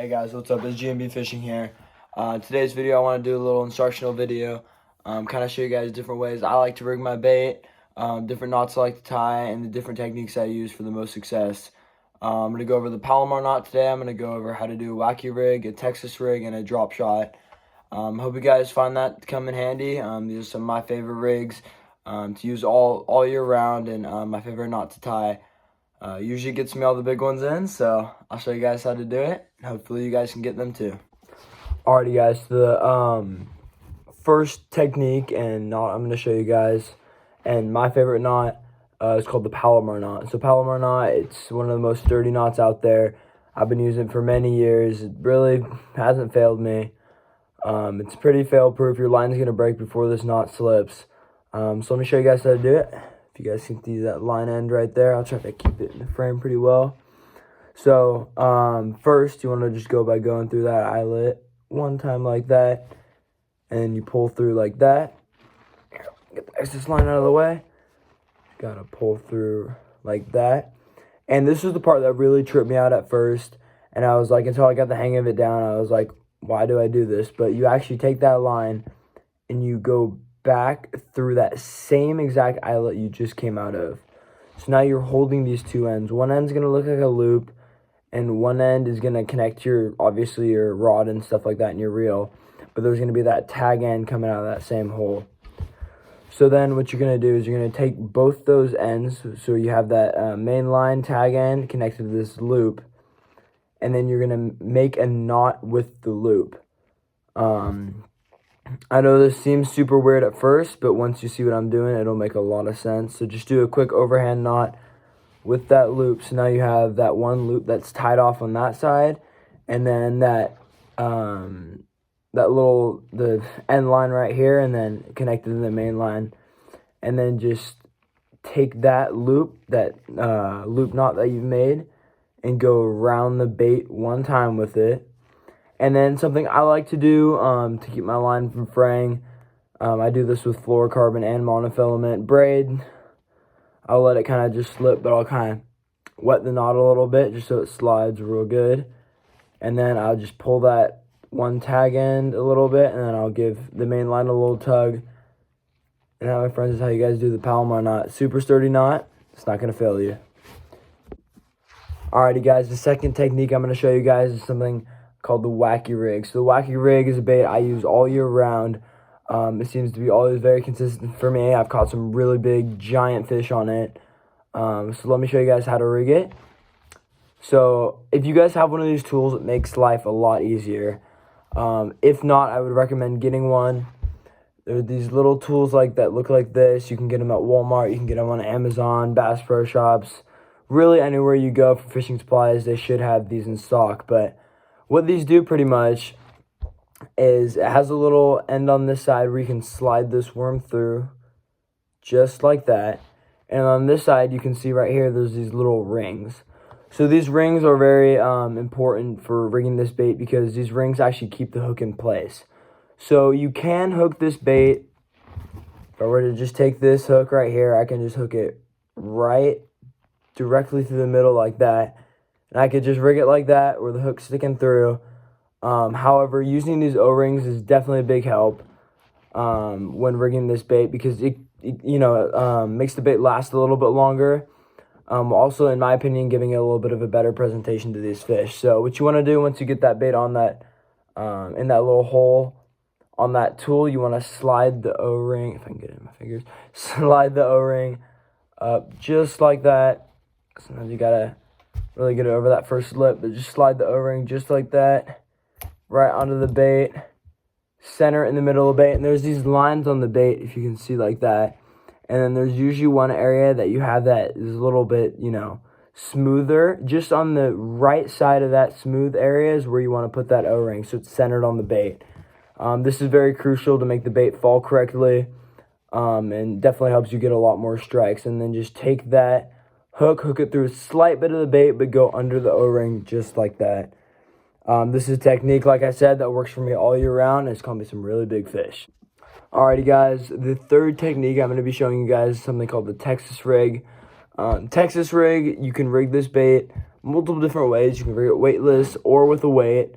Hey guys, what's up? It's GMB Fishing here. Today's video I want to do a little instructional video, kind of show you guys different ways I like to rig my bait, different knots I like to tie, and the different techniques I use for the most success. I'm going to go over the Palomar knot today. I'm going to go over how to do a wacky rig, a Texas rig, and a drop shot. Hope you guys find that to come in handy. These are some of my favorite rigs to use all year round, and my favorite knot to tie. Usually gets me all the big ones in, so I'll show you guys how to do it. Hopefully you guys can get them too. Alrighty guys, the first technique and knot I'm going to show you guys, and my favorite knot is called the Palomar knot. So Palomar knot, it's one of the most sturdy knots out there. I've been using it for many years. It really hasn't failed me. It's pretty fail proof. Your line's going to break before this knot slips. So let me show you guys how to do it. If you guys can see that line end right there, I'll try to keep it in the frame pretty well. So first you want to just go by going through that eyelet one time like that, and you pull through like that. Get the excess line out of the way. Gotta pull through like that. And this is the part that really tripped me out at first, and I was like, until I got the hang of it down, I was like, why do I do this? But you actually take that line and you go back through that same exact eyelet you just came out of. So now you're holding these two ends. One end's going to look like a loop, and one end is going to connect to obviously your rod and stuff like that in your reel. But there's going to be that tag end coming out of that same hole. So then what you're going to do is you're going to take both those ends. So you have that main line tag end connected to this loop. And then you're going to make a knot with the loop. I know this seems super weird at first, but once you see what I'm doing, it'll make a lot of sense. So just do a quick overhand knot with that loop. So now you have that one loop that's tied off on that side, and then the end line right here, and then connected to the main line. And then just take that loop, loop knot that you've made, and go around the bait one time with it. And then something I like to do to keep my line from fraying, I do this with fluorocarbon and monofilament braid. I'll let it kind of just slip, but I'll kind of wet the knot a little bit just so it slides real good. And then I'll just pull that one tag end a little bit, and then I'll give the main line a little tug. And that, my friends, is how you guys do the Palomar knot. Super sturdy knot. It's not going to fail you. Alrighty guys, the second technique I'm going to show you guys is something called the wacky rig. So the wacky rig is a bait I use all year round. It seems to be always very consistent for me. I've caught some really big giant fish on it. So let me show you guys how to rig it. So if you guys have one of these tools, it makes life a lot easier. If not, I would recommend getting one. There are these little tools that look like this. You can get them at Walmart. You can get them on Amazon, Bass Pro Shops. Really anywhere you go for fishing supplies, they should have these in stock. But what these do pretty much is it has a little end on this side where you can slide this worm through just like that. And on this side, you can see right here, there's these little rings. So these rings are very important for rigging this bait because these rings actually keep the hook in place. So you can hook this bait. If I were to just take this hook right here, I can just hook it right directly through the middle like that. And I could just rig it like that where the hook's sticking through. However, using these O-rings is definitely a big help when rigging this bait because it makes the bait last a little bit longer. Also, in my opinion, giving it a little bit of a better presentation to these fish. So what you want to do once you get that bait on that, in that little hole on that tool, you want to slide the O-ring, if I can get it in my fingers, slide the O-ring up just like that. Sometimes you got to really get it over that first lip, but just slide the O-ring just like that, right onto the bait, center in the middle of the bait, and there's these lines on the bait, if you can see like that, and then there's usually one area that you have that is a little bit, smoother. Just on the right side of that smooth area is where you want to put that O-ring, so it's centered on the bait. This is very crucial to make the bait fall correctly, and definitely helps you get a lot more strikes. And then just take that hook it through a slight bit of the bait, but go under the O-ring just like that. This is a technique, like I said, that works for me all year round, and it's caught me some really big fish. Alrighty guys, the third technique I'm going to be showing you guys is something called the Texas rig. Texas rig, you can rig this bait multiple different ways. You can rig it weightless or with a weight.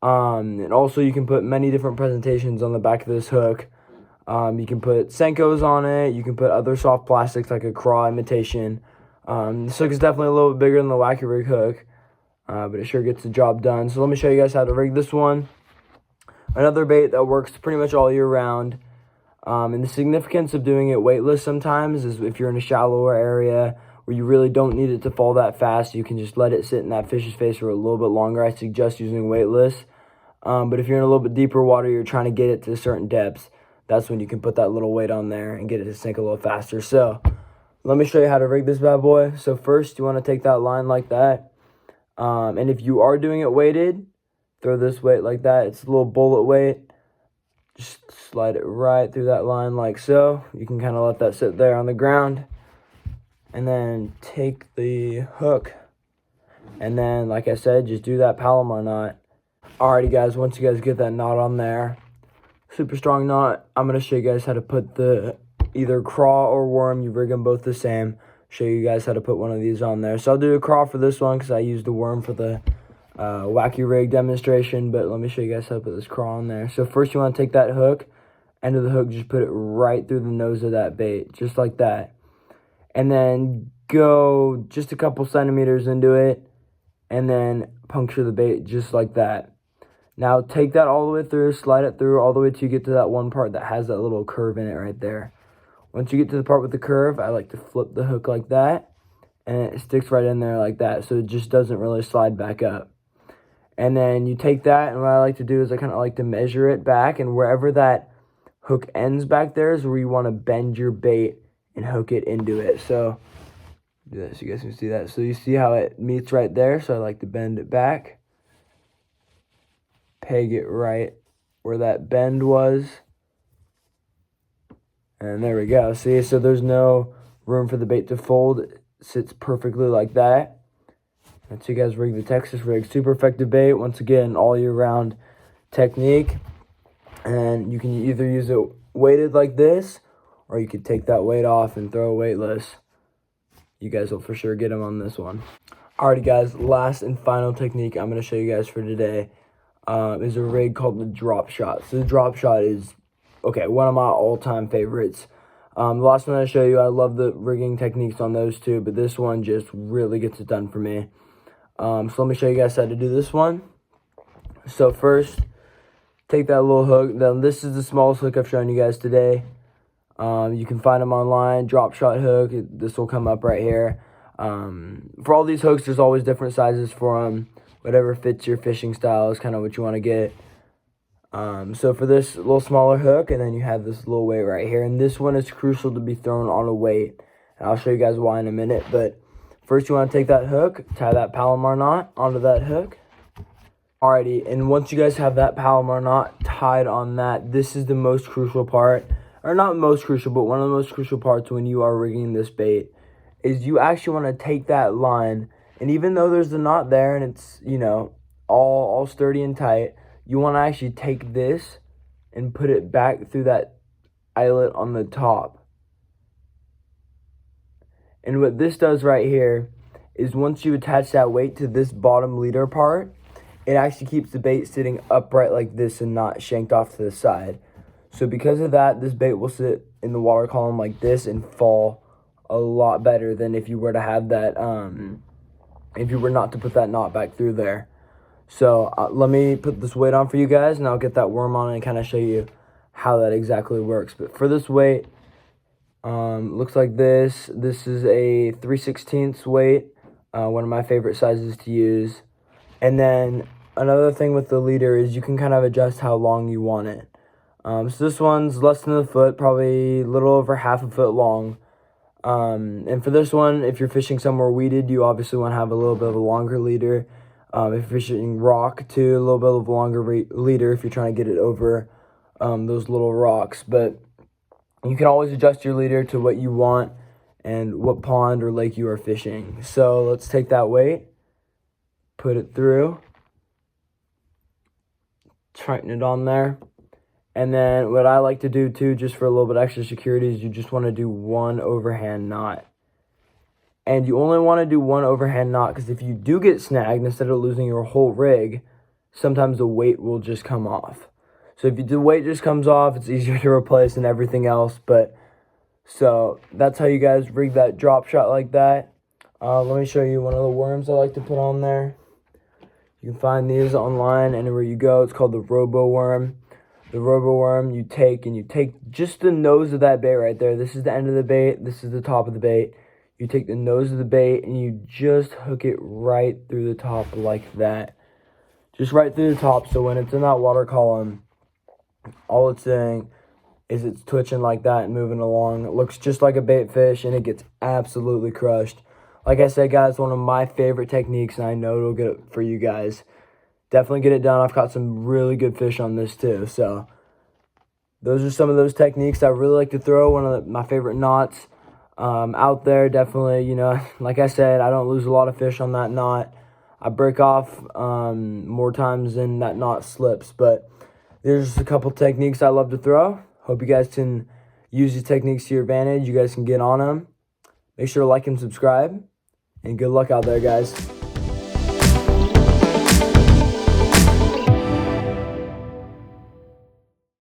And also you can put many different presentations on the back of this hook. You can put Senkos on it. You can put other soft plastics like a craw imitation. This hook is definitely a little bit bigger than the Wacky Rig hook, but it sure gets the job done. So let me show you guys how to rig this one. Another bait that works pretty much all year round. And the significance of doing it weightless sometimes is if you're in a shallower area where you really don't need it to fall that fast, you can just let it sit in that fish's face for a little bit longer. I suggest using weightless. But if you're in a little bit deeper water, you're trying to get it to certain depths, that's when you can put that little weight on there and get it to sink a little faster. So let me show you how to rig this bad boy. So first, you want to take that line like that. And if you are doing it weighted, throw this weight like that. It's a little bullet weight. Just slide it right through that line like so. You can kind of let that sit there on the ground. And then take the hook. And then, like I said, just do that Palomar knot. Alrighty, guys, once you guys get that knot on there, super strong knot, I'm going to show you guys how to put the either craw or worm. You rig them both the same. Show you guys how to put one of these on there. So I'll do a craw for this one because I used the worm for the Wacky Rig demonstration, but let me show you guys how to put this craw on there. So first you want to take that hook, end of the hook, just put it right through the nose of that bait, just like that. And then go just a couple centimeters into it, and then puncture the bait just like that. Now take that all the way through, slide it through all the way till you get to that one part that has that little curve in it right there. Once you get to the part with the curve, I like to flip the hook like that, and it sticks right in there like that, so it just doesn't really slide back up. And then you take that, and what I like to do is I kind of like to measure it back, and wherever that hook ends back there is where you want to bend your bait and hook it into it. So do that so you guys can see that. So you see how it meets right there, so I like to bend it back, peg it right where that bend was, and there we go. See, so there's no room for the bait to fold. It sits perfectly like that. That's you guys rig the Texas rig. Super effective bait. Once again, all year round technique. And you can either use it weighted like this, or you could take that weight off and throw a weightless. You guys will for sure get them on this one. Alrighty, guys, last and final technique I'm going to show you guys for today is a rig called the drop shot. So the drop shot is, okay, one of my all-time favorites. The last one I show you, I love the rigging techniques on those two, but this one just really gets it done for me. So let me show you guys how to do this one. So first, take that little hook. Now, this is the smallest hook I've shown you guys today. You can find them online, drop shot hook. This will come up right here. For all these hooks, there's always different sizes for them. Whatever fits your fishing style is kind of what you want to get. So for this little smaller hook, and then you have this little weight right here. And this one is crucial to be thrown on a weight. And I'll show you guys why in a minute. But first you want to take that hook, tie that Palomar knot onto that hook. Alrighty, and once you guys have that Palomar knot tied on that, this is the most crucial part. Or not most crucial, but one of the most crucial parts when you are rigging this bait is you actually want to take that line, and even though there's the knot there and it's, you know, all sturdy and tight, you want to actually take this and put it back through that eyelet on the top. And what this does right here is once you attach that weight to this bottom leader part, it actually keeps the bait sitting upright like this and not shanked off to the side. So because of that, this bait will sit in the water column like this and fall a lot better than if you were to have that, if you were not to put that knot back through there. So let me put this weight on for you guys, and I'll get that worm on and kind of show you how that exactly works. But for this weight, looks like this. This is a 3/16 weight, one of my favorite sizes to use. And then another thing with the leader is you can kind of adjust how long you want it. So this one's less than a foot, probably a little over half a foot long. And for this one, if you're fishing somewhere weeded, you obviously want to have a little bit of a longer leader. If you're fishing rock, too, a little bit of a longer leader if you're trying to get it over those little rocks. But you can always adjust your leader to what you want and what pond or lake you are fishing. So let's take that weight, put it through, tighten it on there. And then what I like to do too, just for a little bit extra security, is you just want to do one overhand knot. And you only want to do one overhand knot, because if you do get snagged, instead of losing your whole rig, sometimes the weight will just come off. So if the weight just comes off, it's easier to replace than everything else. But so that's how you guys rig that drop shot like that. Let me show you one of the worms I like to put on there. You can find these online anywhere you go. It's called the Robo Worm. The Robo Worm, you take just the nose of that bait right there. This is the end of the bait. This is the top of the bait. You take the nose of the bait and you just hook it right through the top like that. Just right through the top. So when it's in that water column, all it's doing is it's twitching like that and moving along. It looks just like a bait fish, and it gets absolutely crushed. Like I said, guys, one of my favorite techniques, and I know it'll get it for you guys. Definitely get it done. I've caught some really good fish on this too. So those are some of those techniques I really like to throw. One of my favorite knots out there. Definitely, like I said, I don't lose a lot of fish on that knot. I break off more times than that knot slips. But there's just a couple techniques I love to throw. Hope you guys can use these techniques to your advantage. You guys can get on them. Make sure to like and subscribe. And good luck out there, guys.